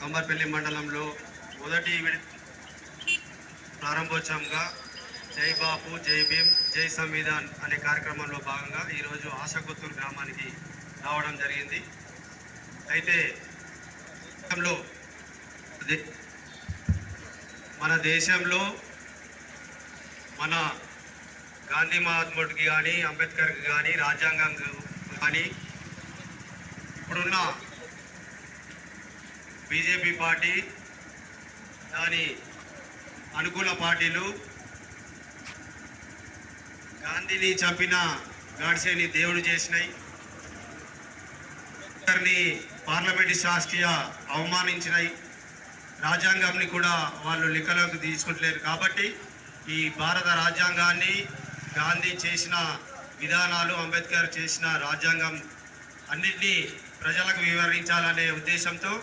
కంబర్పల్లి మండలంలో మొదటి ప్రారంభోత్సవంగా జై బాపు జై భీమ్ జై సంవిధాన్ అనే కార్యక్రమంలో భాగంగా ఈరోజు ఆశకొత్తూరు గ్రామానికి రావడం జరిగింది. అయితే మన దేశంలో మన గాంధీ మహాత్ముడికి కానీ అంబేద్కర్కి కానీ రాజ్యాంగం కానీ ఇప్పుడున్న బీజేపీ పార్టీ దాని అనుకూల పార్టీలు గాంధీని చంపిన గాడ్సేని దేవుడు చేసినాయి, పార్లమెంటు శాస్త్రీయ అవమానించినాయి, రాజ్యాంగాన్ని కూడా వాళ్ళు లెక్కలోకి తీసుకుంటలేరు. కాబట్టి ఈ భారత రాజ్యాంగాన్ని గాంధీ చేసిన విధానాలు అంబేద్కర్ చేసిన రాజ్యాంగం అన్నింటినీ ప్రజలకు వివరించాలనే ఉద్దేశంతో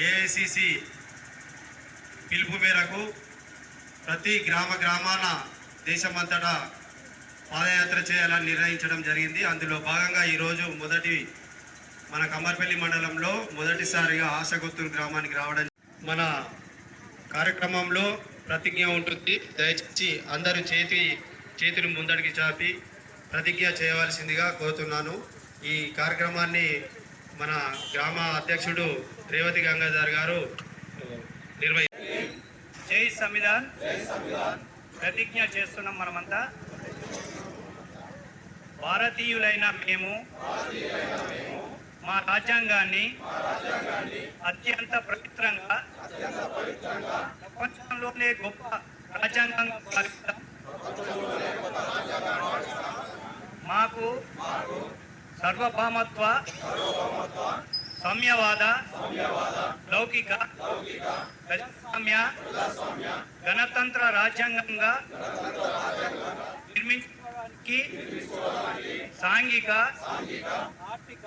ఏఐసిసి పిలుపు మేరకు ప్రతి గ్రామాన దేశమంతటా పాదయాత్ర చేయాలని నిర్ణయించడం జరిగింది. అందులో భాగంగా ఈరోజు మన కమ్మర్పల్లి మండలంలో మొదటిసారిగా ఆశకొత్తూరు గ్రామానికి రావడం. మన కార్యక్రమంలో ప్రతిజ్ఞ ఉంటుంది. దయచేసి అందరూ చేతులు ముందడికి చాపి ప్రతిజ్ఞ చేయవలసిందిగా కోరుతున్నాను. ఈ కార్యక్రమాన్ని మన గ్రామ అధ్యక్షుడు రేవతి గంగాధర్ గారు జై సంవిధాన్ ప్రతిజ్ఞ చేస్తున్నాం. మనమంతా భారతీయులైన మేము మా రాజ్యాంగాన్ని అత్యంత పవిత్రంగా ప్రపంచంలోనే గొప్ప రాజ్యాంగంగా భావిస్తాం. మాకు సర్వభౌమత్వ, సామ్యవాద, లౌకిక, ప్రజాస్వామ్య, గణతంత్ర రాజ్యాంగంగా నిర్మించుకోవడానికి సాంఘిక, ఆర్థిక,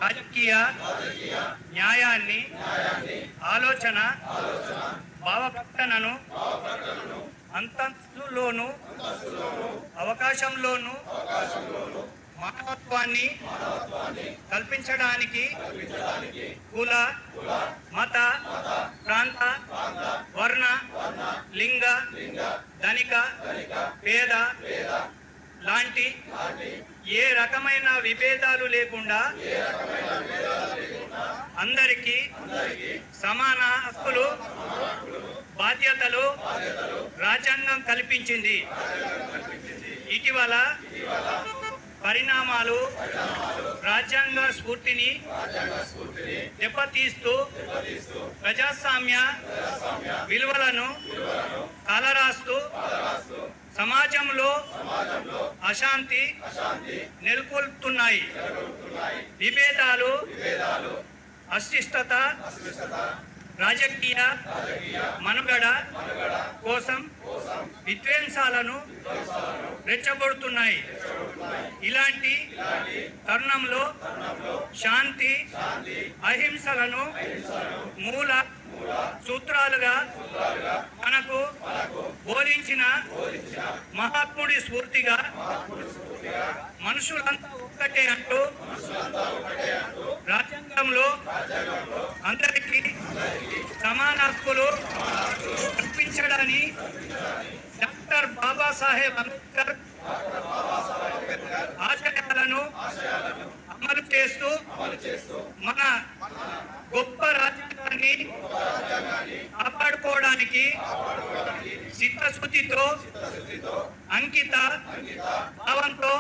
రాజకీయ న్యాయాన్ని, ఆలోచన, భావప్రకటనను అంతస్తులోను అవకాశంలోను మానవత్వాన్ని కల్పించడానికి కుల, మత, ప్రాంత, వర్ణ, లింగ, ధనిక, పేద లాంటి ఏ రకమైన విభేదాలు లేకుండా అందరికీ సమాన హక్కులు, బాధ్యతలు రాజ్యాంగం కల్పించింది. ఇటీవల పరిణామాలు రాజ్యాంగ స్ఫూర్తిని దెబ్బతీస్తూ ప్రజాస్వామ్య విలువలను కాలరాస్తూ సమాజంలో అశాంతి నెలకొల్పుతున్నాయి. విభేదాలు, అశిష్టత రాజకీయ మనుగడ కోసం విధ్వంసాలను రెచ్చగొడుతున్నాయి. ఇలాంటి తరుణంలో శాంతి, అహింసలను మూల సూత్రాలుగా మనకు బోధించిన మహాత్ముడి స్ఫూర్తిగా మనుషులంతా ఒక్కటే అంటూ రాజ్యాంగంలో అందరికీ సమాన హక్కులు కల్పించడాన్ని డాక్టర్ బాబాసాహెబ్ అంబేద్కర్ ఆశయాలను అమలు చేస్తూ మన గొప్ప రాజ్యాంగాన్ని కాపాడుకోవడానికి చిత్తశుద్ధితో, అంకిత భావంతో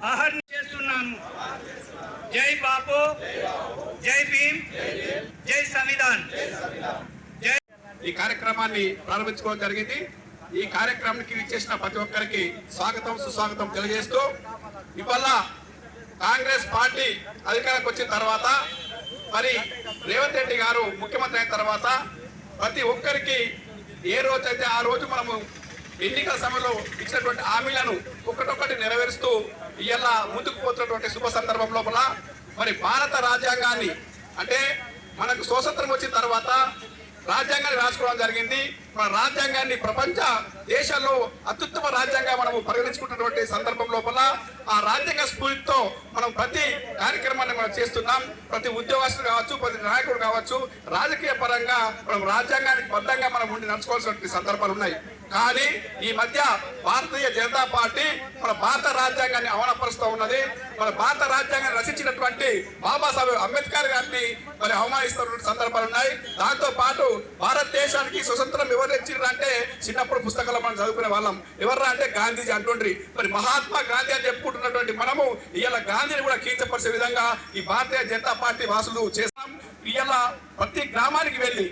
ఆహ్వానం చేస్తున్నాను. జై బాపు, జై భీమ్, జై సంవిధాన్. ఈ కార్యక్రమాన్ని ప్రారంభించుకోవడం జరిగింది. ఈ కార్యక్రమానికి విచ్చేసిన ప్రతి ఒక్కరికి స్వాగతం, సుస్వాగతం తెలియజేస్తూ, ఇవాళ కాంగ్రెస్ పార్టీ అధికారానికి వచ్చిన తర్వాత, మరి రేవంత్ రెడ్డి గారు ముఖ్యమంత్రి అయిన తర్వాత ప్రతి ఒక్కరికి ఏ రోజైతే ఆ రోజు మనము ఎన్నికల సమయంలో ఇచ్చినటువంటి హామీలను ఒక్కటొక్కటి నెరవేరుస్తూ ఇవాళ ముందుకు పోతున్నటువంటి శుభ సందర్భం లోపల మరి భారత రాజ్యాంగాన్ని, అంటే మనకు స్వాతంత్రం వచ్చిన తర్వాత రాజ్యాంగాన్ని రాసుకోవడం జరిగింది. మన రాజ్యాంగాన్ని ప్రపంచ దేశాల్లో అత్యుత్తమ రాజ్యాంగం మనము పరిగణించుకుంటున్నటువంటి సందర్భం లోపల ఆ రాజ్యాంగ స్ఫూర్తితో మనం ప్రతి కార్యక్రమాన్ని మనం చేస్తున్నాం. ప్రతి ఉద్యోగస్తులు కావచ్చు, ప్రతి నాయకుడు కావచ్చు, రాజకీయ పరంగా మనం రాజ్యాంగానికి బద్ధంగా మనం ఉండి నడుచుకోవాల్సిన సందర్భాలు ఉన్నాయి. కానీ ఈ మధ్య భారతీయ జనతా పార్టీ మన భారత రాజ్యాంగాన్ని అవమానపరుస్తూ ఉన్నది. మన భారత రాజ్యాంగాన్ని రచించినటువంటి బాబాసాహెబ్ అంబేద్కర్ గారిని మరి అవమానిస్తున్న సందర్భాలు ఉన్నాయి. దాంతో పాటు భారతదేశానికి స్వతంత్రం ఎవరు ఇచ్చిండ్రంటే చిన్నప్పుడు పుస్తకాలు మనం చదువుకునే వాళ్ళం. ఎవర్రా అంటే గాంధీజీ అంటుండ్రి. మరి మహాత్మా గాంధీ అని చెప్పుకుంటున్నటువంటి మనము ఇవాళ గాంధీని కూడా కీర్తిపరిచే విధంగా ఈ భారతీయ జనతా పార్టీ వాసులు చేస్తాం. ఇవాళ ప్రతి గ్రామానికి వెళ్ళి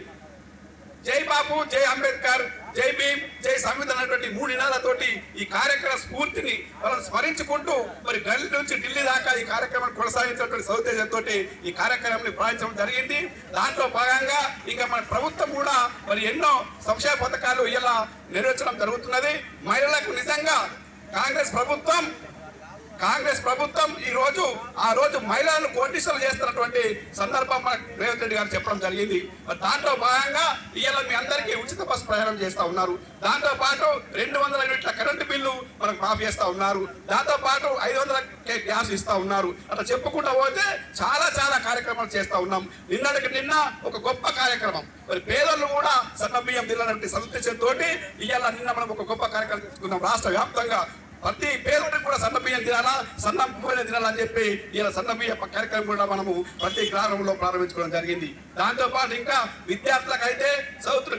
జై బాపు, జై అంబేద్కర్, జై భీమ్, జై సంవిధాన్ అనేటువంటి 3 నినాదాలతోటి ఈ కార్యక్రమ స్ఫూర్తిని మనం స్మరించుకుంటూ మరి ఢిల్లీ నుంచి ఢిల్లీ దాకా ఈ కార్యక్రమాన్ని కొనసాగించినటువంటి సౌదేశంతో ఈ కార్యక్రమాన్ని ప్రారంభించడం జరిగింది. దాంట్లో భాగంగా ఇంకా మన ప్రభుత్వం కూడా మరి ఎన్నో సంక్షేమ పథకాలు ఇలా నెరవేర్చడం జరుగుతున్నది. మహిళలకు నిజంగా కాంగ్రెస్ ప్రభుత్వం ఆ రోజు మహిళలను కోటీశ్వరులు చేస్తున్నటువంటి సందర్భం మనకు రేవంత్ రెడ్డి గారు చెప్పడం జరిగింది. దాంట్లో భాగంగా ఇవాళ మీ అందరికీ ఉచిత బస్సు ప్రయాణం చేస్తా ఉన్నారు. దాంతో పాటు 200 యూనిట్ల కరెంటు బిల్లు మనకు మాఫ్ చేస్తా ఉన్నారు. దాంతో పాటు 500 గ్యాస్ ఇస్తా ఉన్నారు. అట్లా చెప్పుకుంటూ పోతే చాలా కార్యక్రమాలు చేస్తా ఉన్నాం. నిన్న ఒక గొప్ప కార్యక్రమం మరి పేదలు కూడా సన్న బియ్యం తినాలంటే సదుద్దేశంతో ఇవాళ నిన్న మనం ఒక గొప్ప కార్యక్రమం తీసుకున్నాం. రాష్ట్ర వ్యాప్తంగా ప్రతి పేదలకు కూడా సన్న బియ్యం తినాలా, సన్న బియ్యం తినాలని చెప్పి ఇలా సన్న బియ్య కార్యక్రమం కూడా మనము ప్రతి గ్రామంలో ప్రారంభించుకోవడం జరిగింది. దాంతో పాటు ఇంకా విద్యార్థులకు అయితే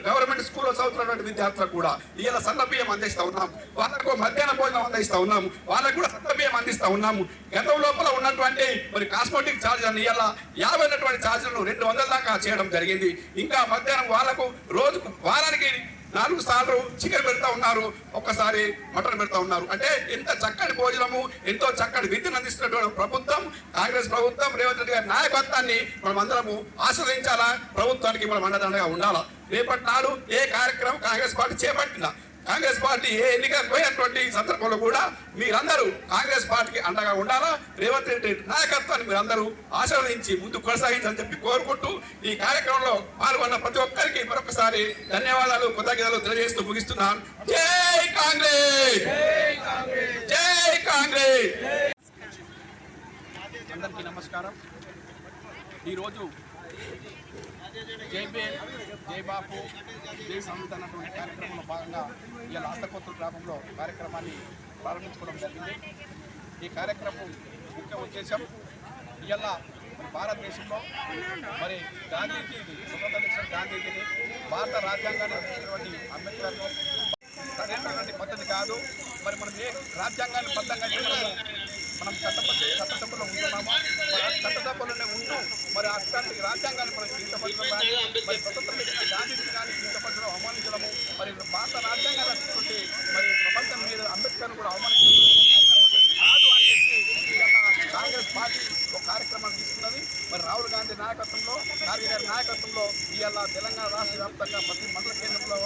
గవర్నమెంట్ స్కూల్లో చదువుతున్నటువంటి విద్యార్థులకు కూడా ఇలా సన్న బియ్యం అందిస్తా ఉన్నాం. వాళ్ళకు మధ్యాహ్న భోజనం అందిస్తా ఉన్నాము. వాళ్ళకు కూడా సన్న బియ్యం అందిస్తా ఉన్నాము. గతం లోపల ఉన్నటువంటి మరి కాస్మెటిక్ ఛార్జీలను ఇలా 50 ఉన్నటువంటి ఛార్జీలను 200 దాకా చేయడం జరిగింది. ఇంకా మధ్యాహ్నం వాళ్ళకు వారానికి 4 సార్లు చికెన్ పెడతా ఉన్నారు, ఒక్కసారి మటన్ పెడతా ఉన్నారు. అంటే ఎంత చక్కటి భోజనము, ఎంతో చక్కటి విద్యను అందిస్తున్నటువంటి ప్రభుత్వం కాంగ్రెస్ ప్రభుత్వం. రేవంత్ రెడ్డి గారి నాయకత్వాన్ని మనం అందరము ఆశ్రయించాలా, ప్రభుత్వానికి మనం అండదండగా ఉండాలా. రేపటి నాడు ఏ కార్యక్రమం కాంగ్రెస్ పార్టీ చేపట్టినా, కాంగ్రెస్ పార్టీ ఏ ఎన్నికలకు పోయినటువంటి సందర్భంలో కూడా మీరందరూ కాంగ్రెస్ పార్టీకి అండగా ఉండాలా. రేవంత్ రెడ్డి నాయకత్వాన్ని మీరందరూ ఆశీర్వదించి ముందుకు కొనసాగించాలని చెప్పి కోరుకుంటూ ఈ కార్యక్రమంలో పాల్గొన్న ప్రతి ఒక్కరికి మరొకసారి ధన్యవాదాలు, కృతజ్ఞతలు తెలియజేస్తూ ముగిస్తున్నాను. జై కాంగ్రెస్, జై కాంగ్రెస్. అందరికీ నమస్కారం. ఈరోజు జై భీమ్, జై బాపు, జై సంవిధాన్ అటువంటి కార్యక్రమంలో భాగంగా ఇవాళ ఆస్తకొత్తూరు గ్రామంలో కార్యక్రమాన్ని ప్రారంభించుకోవడం జరిగింది. ఈ కార్యక్రమం ముఖ్య ఉద్దేశం ఇవాళ భారతదేశంలో మరి గాంధీజీని, స్వతంత్ర గాంధీజీని, భారత రాజ్యాంగాన్ని రచించినటువంటి అంబేద్కర్ను సరైనటువంటి పద్ధతి కాదు. మరి మనం ఏ రాజ్యాంగాన్ని బద్ధంగా మనం చట్టసభలో ఉంటున్నామో చట్టసభలోనే ఉంటూ మరి అట్లాంటి రాజ్యాంగాన్ని మనం కించపరచడం, మరి స్వతంత్ర గాంధీజీ కానీ కించపరచడం, అవమానించడము, మరి భారత రాజ్యాంగాన్ని రచించుకుంటే మరి ప్రపంచం మీద అంబేద్కర్ను కూడా అవమానించడం కాదు అని చెప్పి కాంగ్రెస్ పార్టీ ఒక కార్యక్రమాన్ని తీసుకున్నది. మరి రాహుల్ గాంధీ నాయకత్వంలో, ఖార్గే గారి నాయకత్వంలో ఇవాళ తెలంగాణ రాష్ట్ర వ్యాప్తంగా ప్రతి మండల కేంద్రంలో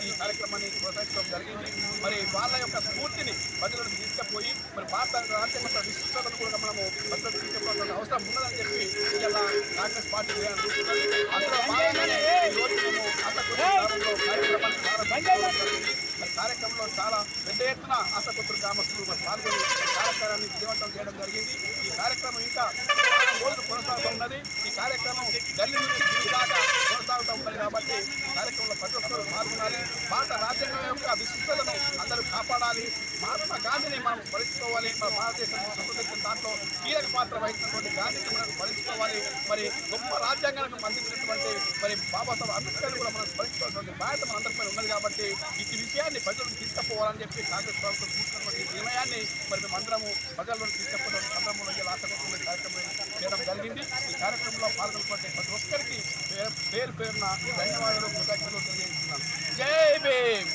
ఈ కార్యక్రమాన్ని కొనసాగించడం జరిగింది. మరి వాళ్ళ యొక్క స్ఫూర్తిని ప్రజలకు తీసుకుపోయి మరి భారత రాజ్యాంగ విశిష్టతను కూడా మనము ప్రజలకు తీసుకుపోవాల్సిన అవసరం ఉన్నదని చెప్పి ఇవాళ కాంగ్రెస్ పార్టీ తీసుకున్నది. అందులో భాగంగానే ఈరోజు మేము ఆసక్తులు కార్యక్రమాన్ని ప్రారంభించారు. మరి కార్యక్రమంలో చాలా పెద్ద ఎత్తున ఆసక్తులు గ్రామస్తులు మరి పాల్గొని కార్యక్రమాన్ని విజయవంతం చేయడం జరిగింది. ఈ కార్యక్రమం ఇంకా రోజులు కొనసాగుతూ ఉన్నది. ఈ కార్యక్రమం ఢిల్లీ నుంచి ఢిల్లీ దాకా కొనసాగుతూ ఉన్నది. కాబట్టి కార్యక్రమంలో ప్రతి ఒక్కరు పాల్గొనాలి. భారత రాజ్యాంగం యొక్క విశిష్టతను అందరూ కాపాడాలి. మహాత్మా గాంధీని మనం స్మరించుకోవాలి. మన భారతదేశం స్వతంత్రం దాంట్లో కీలక పాత్ర వహించినటువంటి గాంధీని మనం స్మరించుకోవాలి. మరి గొప్ప రాజ్యాంగానికి అందించినటువంటి మరి బాబాసాహెబ్ అంబేద్కర్ కూడా మనం స్మరించుకోవాల్సిన బాధ్యత మనందరిపై ఉన్నది. కాబట్టి ఈ విషయాన్ని ప్రజలకు తీసుకుపోవాలని చెప్పి కాంగ్రెస్ ప్రభుత్వం తీసుకున్నటువంటి నిర్ణయాన్ని మరి మేమందరము ప్రజల్లోకి తీసుకుపోవడం సందర్భంలో ఇలా ఆసక్తి కార్యక్రమం చేయడం జరిగింది. ఈ కార్యక్రమంలో పాల్గొన్నటువంటి ప్రతి ఒక్కరికి పేరున ధన్యవాదాలు, కృతజ్ఞతలు తెలియజేస్తున్నాను. జై భీమ్.